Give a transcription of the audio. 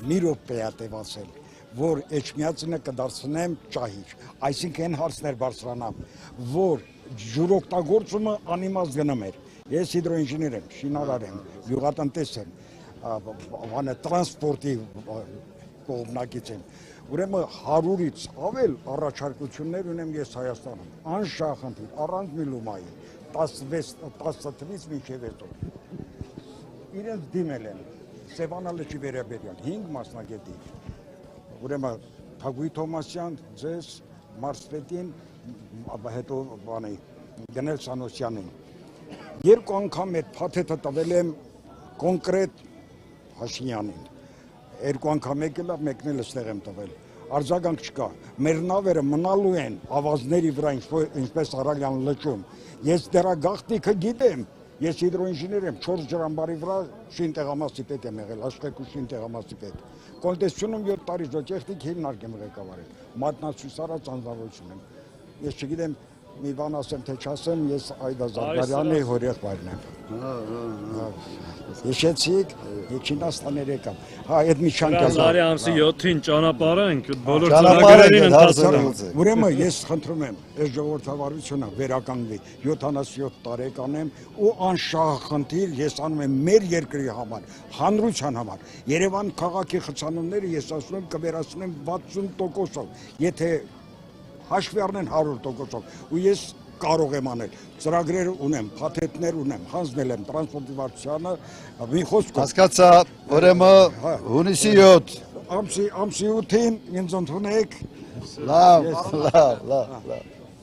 մի րոպե է տևացել, որ Էջմիածինը կդարձնեմ ճահիճ, այսինքն այն հարցներ բարձրանամ, որ ջուրօգտագործումը անիմաստ գնում էր։ Ես հիդրոինժեներ եմ, շինարար եմ, գյուղատնտես եմ, տրանսպորտի կողմնակից եմ։ Ուրեմն 100-ից ավել առաջարկություններ ունեմ ես Հայաստանում, անշահախնդիր, առանց մի լումայի, 10 թվից մինչև հետո։ Իրենց դիմել են, Սևանա լճի վերաբերյալ 5 մասնագետի, ուրեմն Թագուհի Թոմասյան, ձեզ, Մարսպետին, հետո Գնել Սանոսյանին։ 2 անգամ այդ փաթեթը տվել եմ կոնկրետ Հաշինյանին, 2 անգամ եկել, մեկն էլ ստեղ եմ տվել, արձագանք չկա, մեր նավերը մնալու են ավազների վրա, ինչպես Արալյան լճում, ես դրա գաղտնիքը գիտեմ, ես հիդրոինժեներ եմ, 4 ջրամբարի վրա շին տեղամասի պետ եմ եղել, Աշխեգու շին տեղամասի պետ, կոլտեսությունում 7 տարի ժոճեխտիկ հիմնարկ եմ ղեկավարել, մատնացույցարած անձնավորություն եմ, ես չգիտեմ, մի բան ասեմ, թե չասեմ, ես Այդա Զարգարյանի հորեղբայրն եմ։ Հիշեցիք, Չինաստաներ եկամ։ Հա, այդ մի շանկ է։ Տարի ամսի 7-ին ճանապարհենք, բոլոր ծրագրերին ընթացել։ Ուրեմն ես խնդրում եմ, այս ժողովրդավարությունը վերականգնվի, 77 տարեկան եմ ու անշահախնդիր ես անում եմ մեր երկրի համար, հանրության համար։ Երևան քաղաքի խցանումները ես ասում եմ կվերացնեմ 60%-ով, եթե հաշվի առնեն 100%-ով, ու ես կարող եմ անել, ծրագրեր ունեմ, փաթեթներ ունեմ, հանձնել եմ տրանսպորտի վարչությանը, մի խոսքով։ Հասկացա, ուրեմն հունիսի 7 ամսի 8-ին ինձ ընդունեք։ Լավ։